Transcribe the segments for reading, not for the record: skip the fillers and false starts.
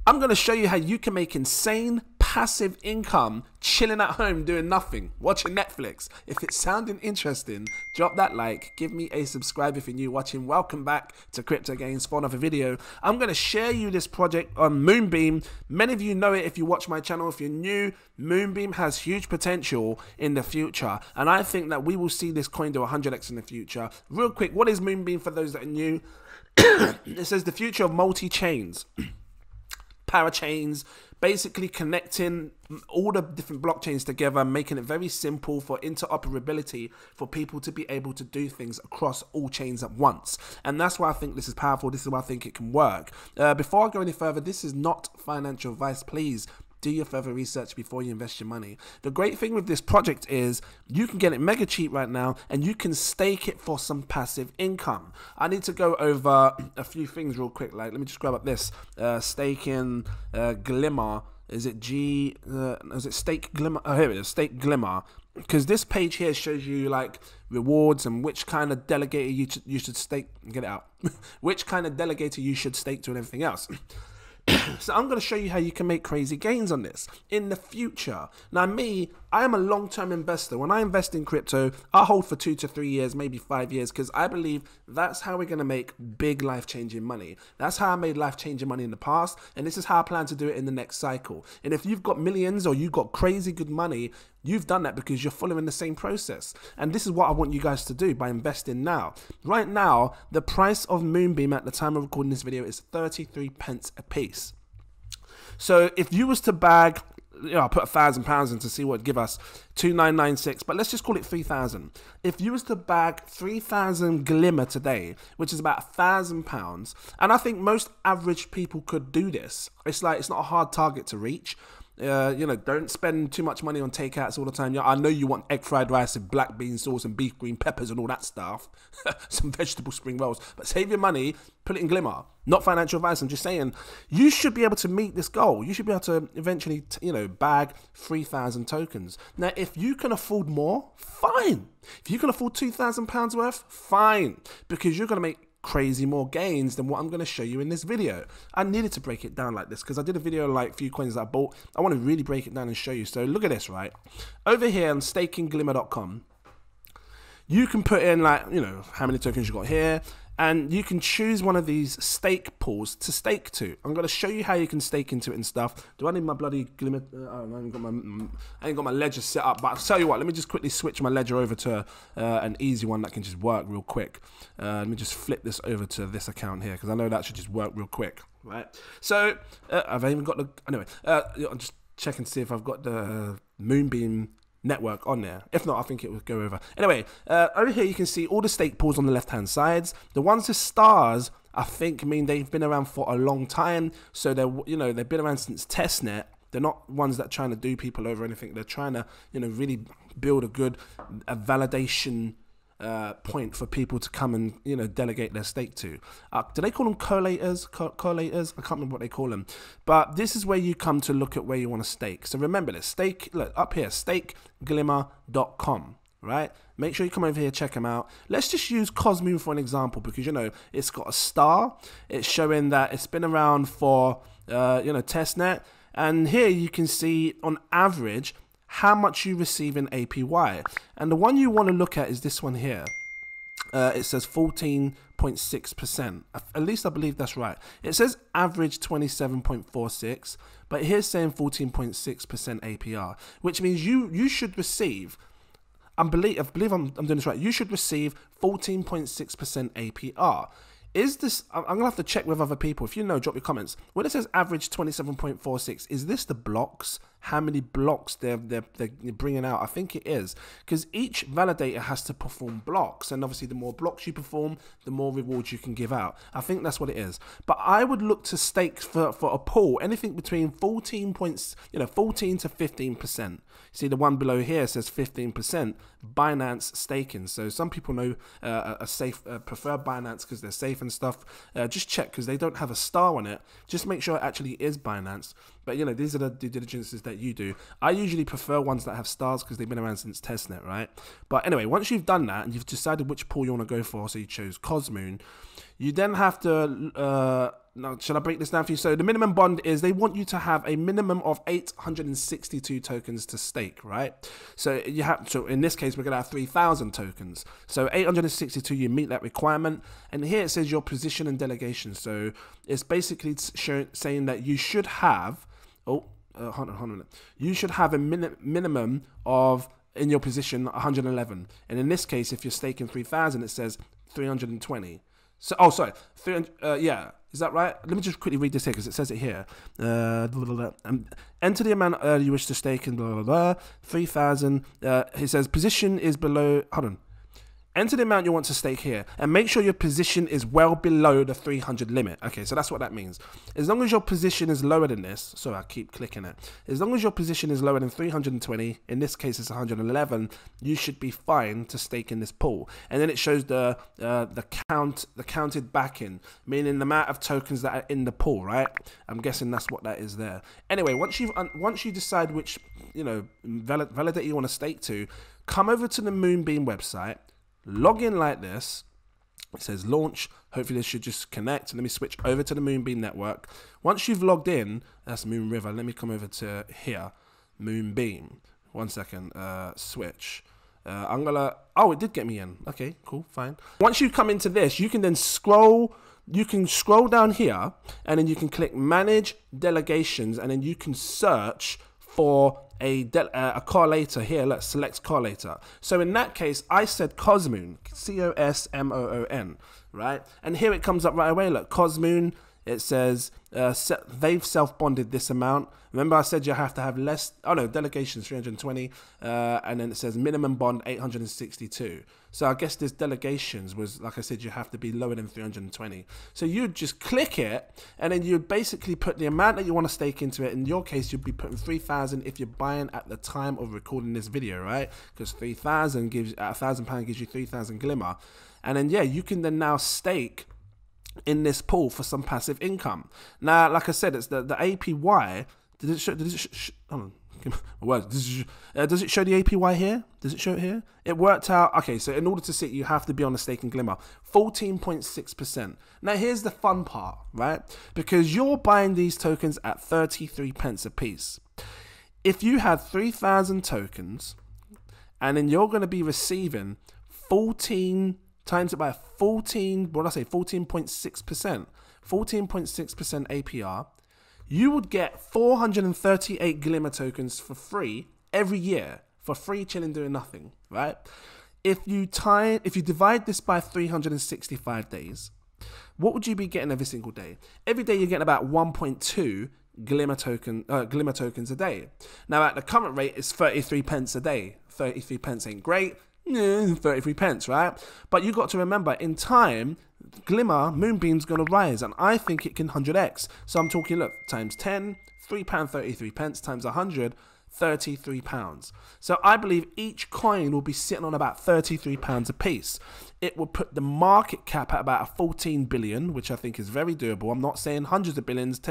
I'm going to show you how you can make insane passive income chilling at home doing nothing, watching Netflix. If it's sounding interesting, drop that like, give me a subscribe if you're new watching. Welcome back to Crypto Gains for another video. I'm going to share you this project on Moonbeam. Many of you know it if you watch my channel. If you're new, Moonbeam has huge potential in the future, and I think that we will see this coin do 100x in the future. Real quick, what is Moonbeam for those that are new? It says the future of multi-chains. Parachains, basically connecting all the different blockchains together, making it very simple for interoperability for people to be able to do things across all chains at once. And that's why I think this is powerful. This is why I think it can work. Before I go any further, this is not financial advice. Please do your further research before you invest your money. The great thing with this project is you can get it mega cheap right now and you can stake it for some passive income. I need to go over a few things real quick. Like, let me just grab up this staking Glimmer. Is it is it Stake Glimmer? Oh, here it is, Stake Glimmer. Because this page here shows you like rewards and which kind of delegator you should stake. Get it out. Which kind of delegator you should stake to and everything else. So I'm going to show you how you can make crazy gains on this in the future. Now I am a long-term investor. When I invest in crypto, I hold for 2 to 3 years, maybe 5 years, because I believe that's how we're going to make big life-changing money. That's how I made life-changing money in the past, and this is how I plan to do it in the next cycle. And if you've got millions or you've got crazy good money, you've done that because you're following the same process. And this is what I want you guys to do by investing now. Right now, the price of Moonbeam at the time of recording this video is 33 pence a piece. So if you was to bag, I put £1,000 in to see what it'd give us, 2,996, but let's just call it 3,000. If you was to bag 3,000 Glimmer today, which is about £1,000, and I think most average people could do this. It's not a hard target to reach. Don't spend too much money on takeouts all the time. I know you want egg fried rice and black bean sauce and beef green peppers and all that stuff. Some vegetable spring rolls. But save your money, put it in Glimmer. Not financial advice. I'm just saying you should be able to meet this goal. You should be able to eventually, bag 3,000 tokens. Now, if you can afford more, fine. If you can afford £2,000 worth, fine. Because you're going to make crazy more gains than what I'm going to show you in this video. I needed to break it down like this because I did a video like a few coins that I bought. I want to really break it down and show you. So look at this, right? Over here on stakingglimmer.com, you can put in like, how many tokens you got here, and you can choose one of these stake pools to stake to. I'm going to show you how you can stake into it and stuff. Do I need my bloody Glimmer? I ain't got my ledger set up, but I'll tell you what, let me just quickly switch my ledger over to an easy one that can just work real quick. Let me just flip this over to this account here because I know that should just work real quick, right? So I've even got the, anyway, I'm just checking to see if I've got the Moonbeam network on there. If not, I think it will go over. Anyway, over here you can see all the stake pools on the left hand sides. The ones with stars, I think, mean they've been around for a long time. So they're they've been around since testnet. They're not ones that are trying to do people over or anything. They're trying to really build a good validation point for people to come and delegate their stake to. Do they call them collators? Collators? I can't remember what they call them. But this is where you come to look at where you want to stake. So remember this. Look up here, stakeGlimmer.com. Right? Make sure you come over here, check them out. Let's just use Cosmoon for an example because it's got a star. It's showing that it's been around for testnet, and here you can see on average how much you receive in APY. And the one you want to look at is this one here. It says 14.6%. At least I believe that's right. It says average 27.46, but here's saying 14.6% APR, which means you should receive, I believe I'm doing this right, you should receive 14.6% APR. Is this, I'm going to have to check with other people. If you know, drop your comments. When it says average 27.46, is this the blocks? How many blocks they're bringing out? I think it is. Because each validator has to perform blocks. And obviously, the more blocks you perform, the more rewards you can give out. I think that's what it is. But I would look to stake for a pool, anything between 14 to 15%. See, the one below here says 15%. Binance staking. So some people know prefer Binance because they're safe and stuff. Just check because they don't have a star on it. Just make sure it actually is Binance. But these are the due diligences that you do. I usually prefer ones that have stars because they've been around since testnet, right? But anyway, once you've done that and you've decided which pool you want to go for, so you chose Cosmoon, you then have to now, should I break this down for you? So the minimum bond is they want you to have a minimum of 862 tokens to stake, right? So you have, so in this case, we're gonna have 3,000 tokens. So 862, you meet that requirement. And here it says your position and delegation. So it's basically saying that you should have, hold on a minute. You should have a minimum of, in your position, 111. And in this case, if you're staking 3,000, it says 320. So, oh, sorry, 300, yeah, is that right? Let me just quickly read this here because it says it here. Enter the amount you wish to stake and blah, blah, blah, 3,000. It says position is below, hold on. Enter the amount you want to stake here and make sure your position is well below the 300 limit. Okay, so that's what that means. As long as your position is lower than this, so I keep clicking it. As long as your position is lower than 320, in this case it's 111, you should be fine to stake in this pool. And then it shows the counted backing, meaning the amount of tokens that are in the pool, right? I'm guessing that's what that is there. Anyway, once you decide which, you know, validator you want to stake to, come over to the Moonbeam website. Log in like this. It says launch. Hopefully this should just connect. Let me switch over to the Moonbeam network. Once you've logged in, that's Moon River. Let me come over to here, Moonbeam. 1 second. Switch. I'm gonna. Oh, it did get me in. Okay, cool, fine. Once you come into this, you can then scroll. You can scroll down here, and then you can click Manage Delegations, and then you can search for a correlator here. Let's select correlator. So in that case, I said Cosmoon, C-O-S-M-O-O-N, right? And here it comes up right away. Look, Cosmoon. It says they've self-bonded this amount. Remember I said you have to have less, oh no, delegations 320, and then it says minimum bond 862. So I guess this delegations was, like I said, you have to be lower than 320. So you'd just click it, and then you'd basically put the amount that you want to stake into it. In your case, you'd be putting 3,000 if you're buying at the time of recording this video, right? Because 3,000 gives, at £1,000 gives you 3,000 glimmer. And then, yeah, you can then now stake in this pool for some passive income. Now, like I said, it's the APY. Does it show? Does it show the APY here? Does it show it here? It worked out. Okay, so in order to see it, you have to be on the staking glimmer. 14.6%. Now, here's the fun part, right? Because you're buying these tokens at 33 pence a piece. If you had 3,000 tokens, and then you're going to be receiving 14 times it by 14, what did I say, 14.6%, 14.6% APR, you would get 438 glimmer tokens for free every year, for free, chilling, doing nothing, right? If you divide this by 365 days, what would you be getting every single day? Every day you're getting about 1.2 glimmer tokens a day. Now at the current rate, it's 33 pence a day. 33 pence ain't great. 33 pence, right? But you got to remember, in time, Glimmer, Moonbeam's going to rise, and I think it can 100x. So I'm talking, look, times 10, £3.33 times 100, £33. So I believe each coin will be sitting on about £33 a piece. It will put the market cap at about 14 billion, which I think is very doable. I'm not saying hundreds of billions,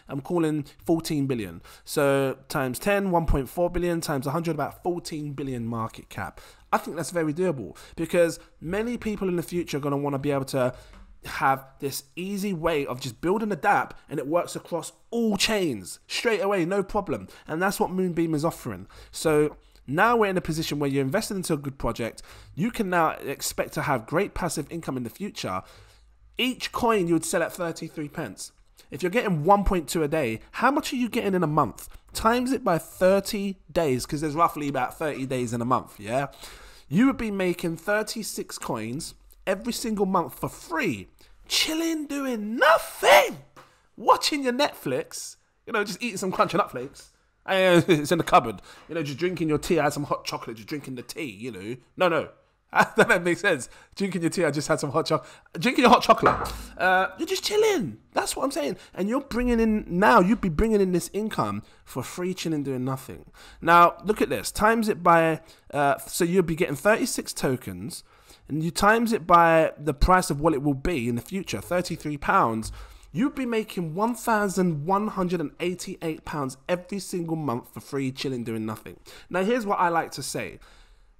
I'm calling 14 billion. So times 10, 1.4 billion, times 100, about 14 billion market cap. I think that's very doable because many people in the future are going to want to be able to have this easy way of just building a dApp, and it works across all chains straight away, no problem. And that's what Moonbeam is offering. So now we're in a position where you're invested into a good project. You can now expect to have great passive income in the future. Each coin you would sell at 33 pence. If you're getting 1.2 a day, how much are you getting in a month? Times it by 30 days, because there's roughly about 30 days in a month, yeah? You would be making 36 coins every single month for free, chilling, doing nothing, watching your Netflix, you know, just eating some crunchy nut flakes. It's in the cupboard, you know, just drinking your tea. I had some hot chocolate, just drinking the tea, you know. No, that makes sense. Drinking your tea, I just had some hot chocolate. Drinking your hot chocolate. You're just chilling. That's what I'm saying. And you're bringing in, now you'd be bringing in this income for free, chilling, doing nothing. Now, look at this. Times it by, so you'll be getting 36 tokens, and you times it by the price of what it will be in the future, £33, you'd be making £1,188 every single month for free, chilling, doing nothing. Now, here's what I like to say.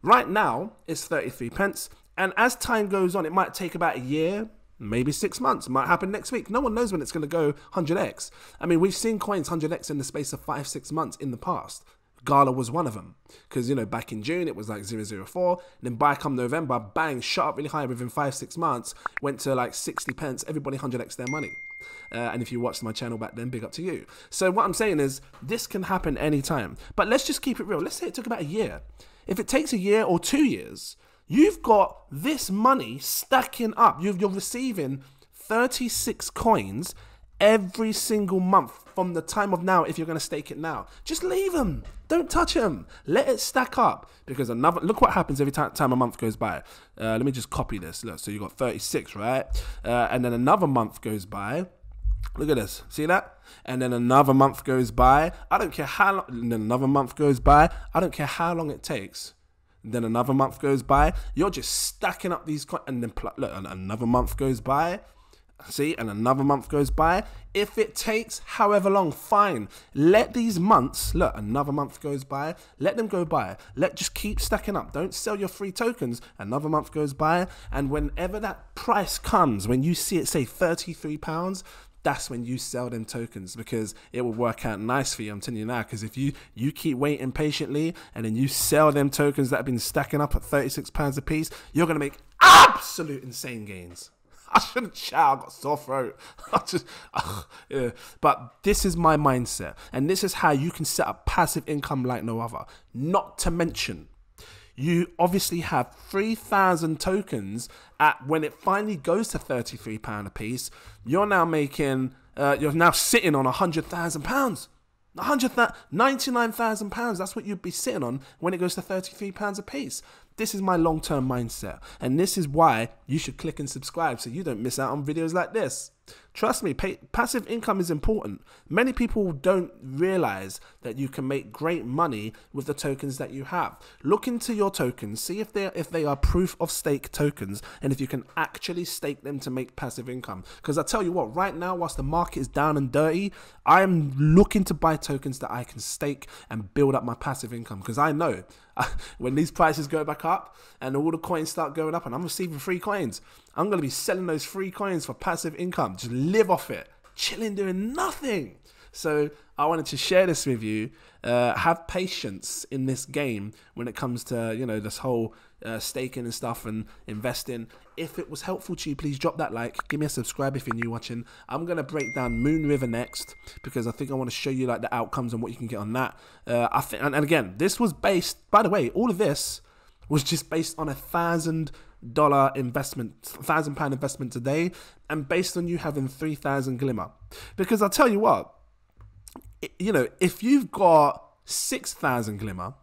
Right now, it's 33 pence, and as time goes on, it might take about a year, maybe 6 months. It might happen next week. No one knows when it's going to go 100x. I mean, we've seen coins 100x in the space of 5-6 months in the past. Gala was one of them, because, you know, back in June it was like 0.004, and then by come November, bang, shot up really high within 5-6 months, went to like 60 pence. Everybody 100x their money. And if you watched my channel back then, big up to you. So what I'm saying is, this can happen anytime. But let's just keep it real. Let's say it took about a year. If it takes a year or 2 years, you've got this money stacking up. You're receiving 36 coins every single month from the time of now. If you're going to stake it now, just leave them. Don't touch them. Let it stack up, because look what happens every time a month goes by. Let me just copy this. Look, so you got 36, right? And then another month goes by. Look at this. See that? And then another month goes by. I don't care how long. And then another month goes by. I don't care how long it takes. Then another month goes by. You're just stacking up these coins. And then look, another month goes by. See, and another month goes by. If it takes however long, fine. Let these months, look, another month goes by. Let them go by. Just keep stacking up. Don't sell your free tokens. Another month goes by. And whenever that price comes, when you see it say £33, that's when you sell them tokens, because it will work out nice for you. I'm telling you now, because if you keep waiting patiently and then you sell them tokens that have been stacking up at £36 a piece, you're going to make absolute insane gains. I shouldn't shout, I got sore throat. Yeah. But this is my mindset, and this is how you can set up passive income like no other. Not to mention, you obviously have 3,000 tokens when it finally goes to £33 a piece. You're now making, you're now sitting on £100,000. £99,000, that's what you'd be sitting on when it goes to £33 a piece. This is my long-term mindset, and this is why you should click and subscribe so you don't miss out on videos like this. Trust me, passive income is important. Many people don't realize that you can make great money with the tokens that you have. Look into your tokens, see if they are proof of stake tokens, and if you can actually stake them to make passive income. Because I tell you what, right now, whilst the market is down and dirty, I'm looking to buy tokens that I can stake and build up my passive income, because I know when these prices go back up and all the coins start going up and I'm receiving free coins, I'm going to be selling those free coins for passive income. Just live off it, chilling, doing nothing. So I wanted to share this with you. Have patience in this game when it comes to, you know, this whole staking and stuff and investing. If it was helpful to you, please drop that like. Give me a subscribe if you're new watching. I'm going to break down Moon River next, because I think I want to show you like the outcomes and what you can get on that. I think, and again, this was based, by the way, all of this was just based on $1,000 investment, £1,000 investment today, and based on you having 3,000 glimmer. Because I'll tell you what, you know, if you've got 6,000 glimmer,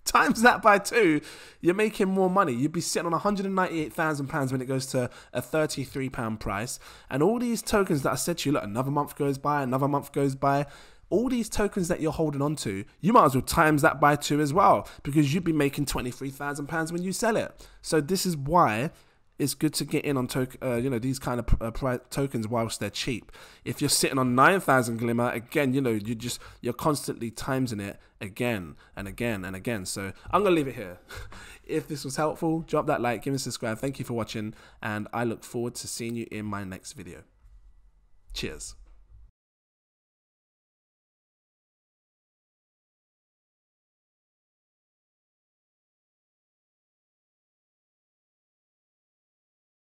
times that by 2, you're making more money. You'd be sitting on £198,000 when it goes to a £33 price. And all these tokens that I said to you, look, another month goes by, another month goes by. All these tokens that you're holding on to, you might as well times that by 2 as well, because you'd be making £23,000 when you sell it. So this is why it's good to get in on you know, these kind of tokens whilst they're cheap. If you're sitting on 9,000 glimmer, again, you know, you're constantly timesing it again and again and again. So I'm gonna leave it here. If this was helpful, drop that like, give me a subscribe. Thank you for watching, and I look forward to seeing you in my next video. Cheers.